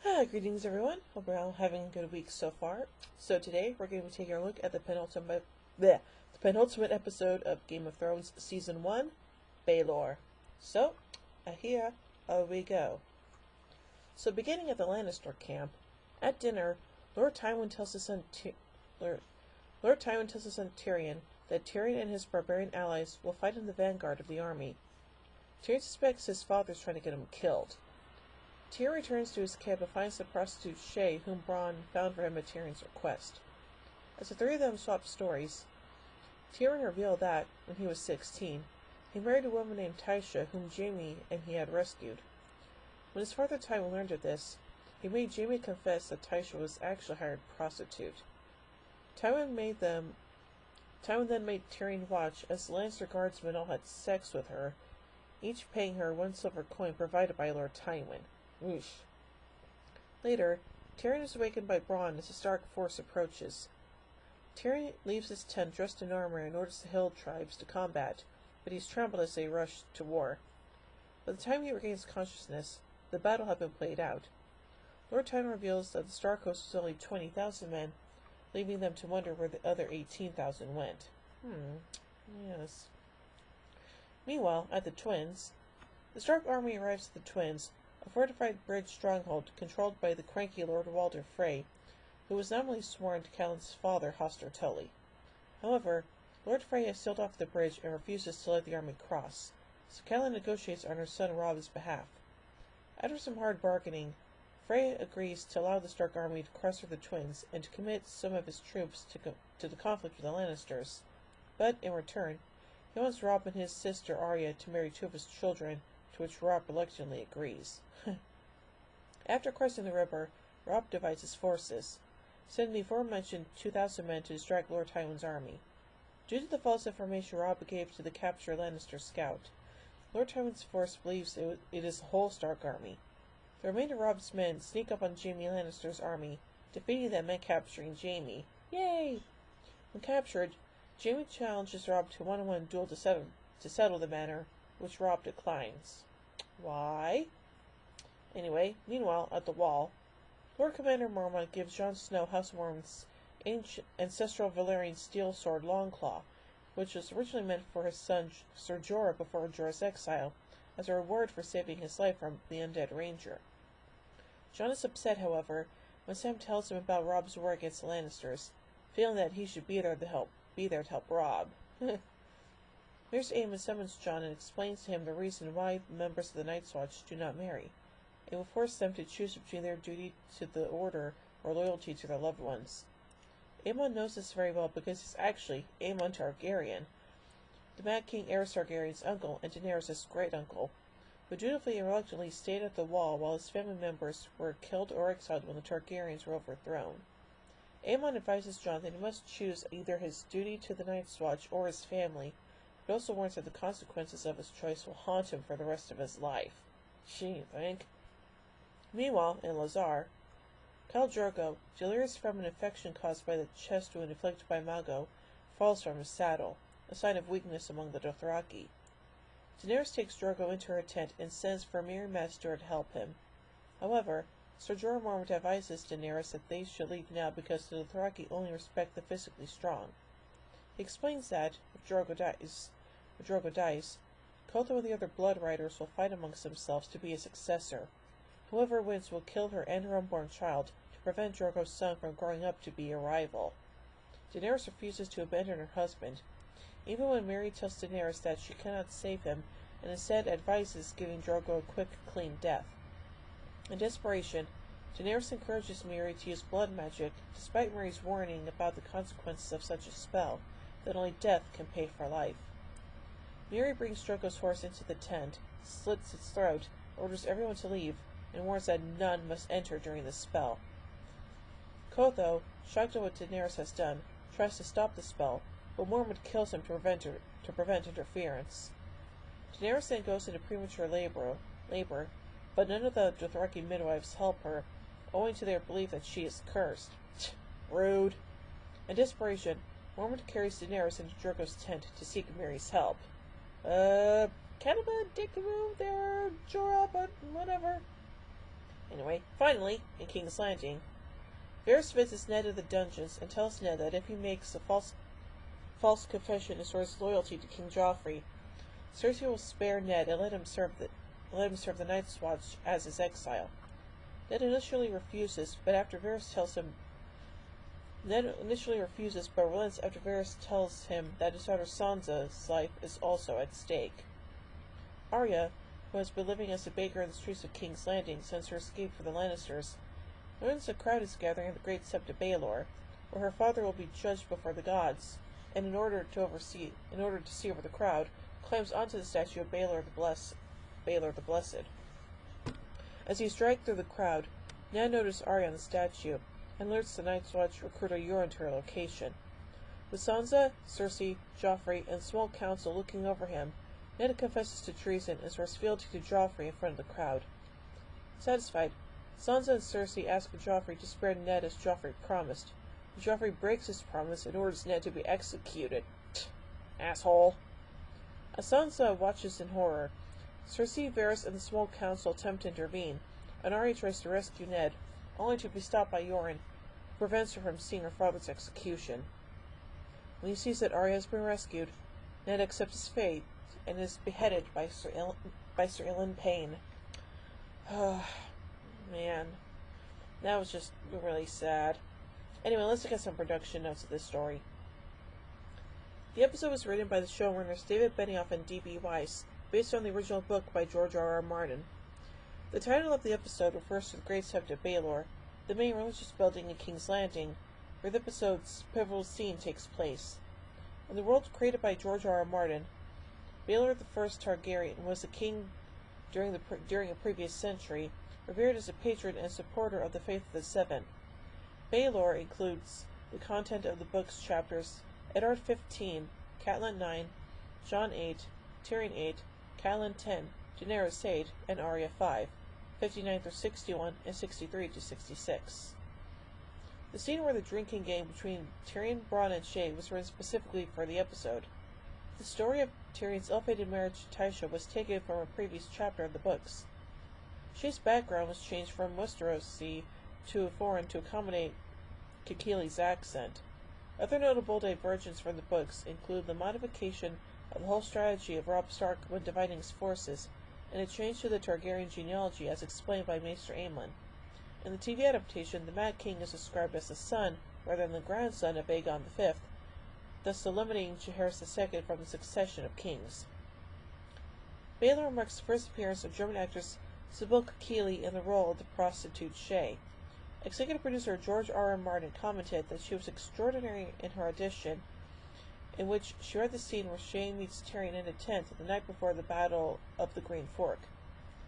Greetings everyone, hope you're all having a good week so far. So today we're going to be taking a look at the penultimate episode of Game of Thrones Season 1, Baelor. So, here we go. So beginning at the Lannister camp, at dinner, Lord Tywin tells his son Tyrion that Tyrion and his barbarian allies will fight in the vanguard of the army. Tyrion suspects his father is trying to get him killed. Tyrion returns to his camp and finds the prostitute Shay, whom Bronn found for him at Tyrion's request. As the three of them swap stories, Tyrion revealed that, when he was 16, he married a woman named Tysha, whom Jaime and he had rescued. When his father Tywin learned of this, he made Jaime confess that Tysha was actually a hired prostitute. Tywin then made Tyrion watch as the Lannister guardsmen all had sex with her, each paying her 1 silver coin provided by Lord Tywin. Whoosh. Later, Tyrion is awakened by Bronn as the Stark force approaches. Tyrion leaves his tent dressed in armor and orders the hill tribes to combat, but he's trampled as they rush to war. By the time he regains consciousness, the battle had been played out. Lord Tywin reveals that the Stark host was only 20,000 men, leaving them to wonder where the other 18,000 went. Yes. Meanwhile, at the Twins, the Stark army arrives at the Twins, a fortified bridge stronghold controlled by the cranky Lord Walder Frey, who was nominally sworn to Catelyn's father, Hoster Tully. However, Lord Frey has sealed off the bridge and refuses to let the army cross, so Catelyn negotiates on her son Robb's behalf. After some hard bargaining, Frey agrees to allow the Stark army to cross through the Twins and to commit some of his troops to the conflict with the Lannisters. But, in return, he wants Robb and his sister Arya to marry 2 of his children, to which Robb reluctantly agrees. After crossing the river, Robb divides his forces, sending the aforementioned 2,000 men to distract Lord Tywin's army. Due to the false information Robb gave to the captured Lannister scout, Lord Tywin's force believes it is the whole Stark army. The remainder of Robb's men sneak up on Jaime Lannister's army, defeating them and capturing Jaime. Yay! When captured, Jaime challenges Robb to a one-on-one duel to settle the matter, which Robb declines. Why? Anyway, meanwhile, at the Wall, Lord Commander Mormont gives Jon Snow House of Mormont's ancestral Valyrian steel sword Longclaw, which was originally meant for his son Ser Jorah before Jorah's exile, as a reward for saving his life from the Undead Ranger. Jon is upset, however, when Sam tells him about Robb's war against the Lannisters, feeling that he should be there to help Robb. Nurse Aemon summons Jon and explains to him the reason why members of the Night's Watch do not marry. It will force them to choose between their duty to the Order or loyalty to their loved ones. Aemon knows this very well because he's actually Aemon Targaryen, the Mad King Aerys Targaryen's uncle and Daenerys' great-uncle, who dutifully and reluctantly stayed at the Wall while his family members were killed or exiled when the Targaryens were overthrown. Aemon advises Jon that he must choose either his duty to the Night's Watch or his family, but also warns that the consequences of his choice will haunt him for the rest of his life. Gee, think. Meanwhile, in Lazar, Khal Drogo, delirious from an infection caused by the chest wound inflicted by Mago, falls from his saddle, a sign of weakness among the Dothraki. Daenerys takes Drogo into her tent and sends for Mirri Maz Stewart to help him. However, Ser Jorah Mormont advises Daenerys that they should leave now because the Dothraki only respect the physically strong. He explains that, if Drogo dies, Kotho and the other Blood Riders will fight amongst themselves to be his successor. Whoever wins will kill her and her unborn child to prevent Drogo's son from growing up to be a rival. Daenerys refuses to abandon her husband, even when Mirri tells Daenerys that she cannot save him and instead advises giving Drogo a quick, clean death. In desperation, Daenerys encourages Mirri to use blood magic, despite Mirri's warning about the consequences of such a spell, that only death can pay for life. Mirri brings Drogo's horse into the tent, slits its throat, orders everyone to leave, and warns that none must enter during the spell. Kotho, shocked at what Daenerys has done, tries to stop the spell, but Mormont kills him to prevent interference. Daenerys then goes into premature labor, but none of the Dothraki midwives help her, owing to their belief that she is cursed. Rude. In desperation, Mormont carries Daenerys into Drogo's tent to seek Mirri's help. Kind of a dick move there, Jorah, but whatever. Anyway, finally, in King's Landing, Varys visits Ned in the dungeons and tells Ned that if he makes a false confession and swears loyalty to King Joffrey, Cersei will spare Ned and let him serve the Night's Watch as his exile. Ned initially refuses, but relents after Varys tells him that his daughter Sansa's life is also at stake. Arya, who has been living as a baker in the streets of King's Landing since her escape from the Lannisters, learns a crowd is gathering at the Great Sept of Baelor, where her father will be judged before the gods, and in order to see over the crowd, climbs onto the statue of Baelor the Blessed. As he's dragged through the crowd, Ned notices Arya on the statue, and alerts the Night's Watch recruiter Euron to her location. With Sansa, Cersei, Joffrey, and the small council looking over him, Ned confesses to treason and swears fealty to Joffrey in front of the crowd. Satisfied, Sansa and Cersei ask Joffrey to spare Ned as Joffrey promised, but Joffrey breaks his promise and orders Ned to be executed. Asshole. As Sansa watches in horror, Cersei, Varys, and the small council attempt to intervene, and Arya tries to rescue Ned, only to be stopped by Euron, who prevents her from seeing her father's execution. When he sees that Arya has been rescued, Ned accepts his fate and is beheaded by Sir Ilyn Payne. Oh, man. That was just really sad. Anyway, let's look at some production notes of this story. The episode was written by the showrunners David Benioff and D.B. Weiss, based on the original book by George R. R. Martin. The title of the episode refers to the Great Sept of Baelor, the main religious building in King's Landing, where the episode's pivotal scene takes place. In the world created by George R. R. Martin, Baelor the First Targaryen was a king during a previous century, revered as a patron and supporter of the Faith of the Seven. Baelor includes the content of the book's chapters Eddard 15, Catelyn 9, Jon 8, Tyrion 8, Catelyn 10, Daenerys 8, and Arya 5, 59 through 61 and 63 to 66. The scene where the drinking game between Tyrion, Bronn, and Shae was written specifically for the episode. The story of Tyrion's ill-fated marriage to Tysha was taken from a previous chapter of the books. Shae's background was changed from Westerosi to foreign to accommodate Kikili's accent. Other notable divergence from the books include the modification of the whole strategy of Robb Stark when dividing his forces, and a change to the Targaryen genealogy as explained by Maester Aemon. In the TV adaptation, the Mad King is described as the son rather than the grandson of Aegon V, thus eliminating Jaehaerys II from the succession of kings. Baelor marks the first appearance of German actress Sybil Kikili in the role of the prostitute Shae. Executive producer George R. R. Martin commented that she was extraordinary in her audition, in which she read the scene where Shae meets Tyrion in a tent the night before the Battle of the Green Fork.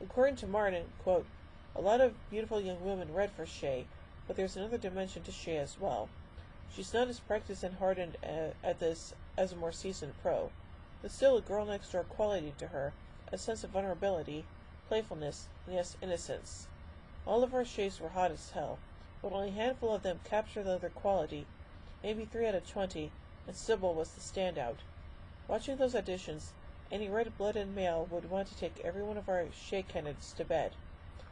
According to Martin, quote, "A lot of beautiful young women read for Shae, but there's another dimension to Shae as well. She's not as practiced and hardened at this as a more seasoned pro, but still a girl-next-door quality to her, a sense of vulnerability, playfulness, and yes, innocence. All of our Shaes were hot as hell, but only a handful of them captured the other quality, maybe 3 out of 20, and Sybil was the standout. Watching those auditions, any red-blooded male would want to take every one of our Shae candidates to bed,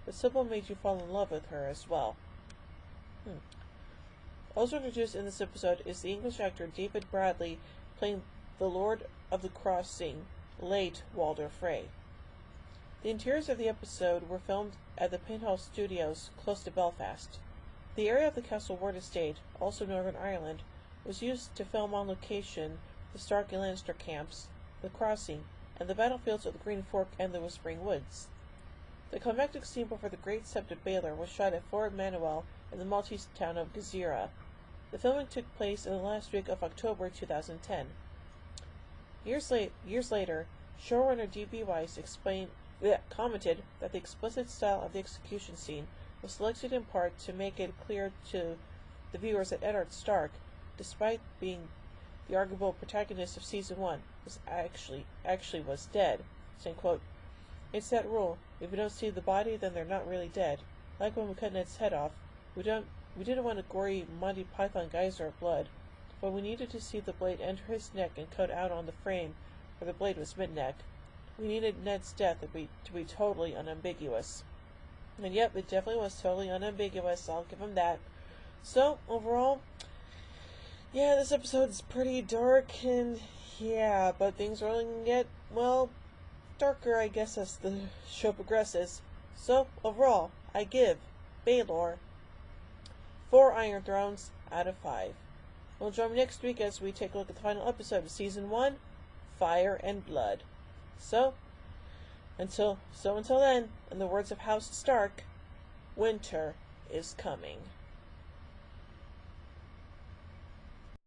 but Sybil made you fall in love with her as well." Also introduced in this episode is the English actor David Bradley playing the Lord of the Crossing, late Walder Frey. The interiors of the episode were filmed at the Pinhall Studios, close to Belfast. The area of the Castle Ward estate, also Northern Ireland, was used to film on location the Stark and Lannister camps, the Crossing, and the battlefields of the Green Fork and the Whispering Woods. The climactic scene before the Great Sept of Baelor was shot at Fort Manuel in the Maltese town of Gezira. The filming took place in the last week of October 2010. Years later, showrunner D.B. Weiss commented that the explicit style of the execution scene was selected in part to make it clear to the viewers that Eddard Stark, despite being the arguable protagonist of Season 1, was actually was dead, saying, quote, "It's that rule. If we don't see the body, then they're not really dead. Like when we cut Ned's head off, we didn't want a gory Monty Python geyser of blood, but we needed to see the blade enter his neck and cut out on the frame where the blade was mid-neck. We needed Ned's death to be totally unambiguous." And yep, it definitely was totally unambiguous. I'll give him that. So, overall, yeah, this episode is pretty dark, and yeah, but things are only going to get, well, darker, I guess, as the show progresses. So, overall, I give Baelor 4 Iron Thrones out of 5. We'll join me next week as we take a look at the final episode of Season 1, Fire and Blood. So until then, in the words of House Stark, winter is coming.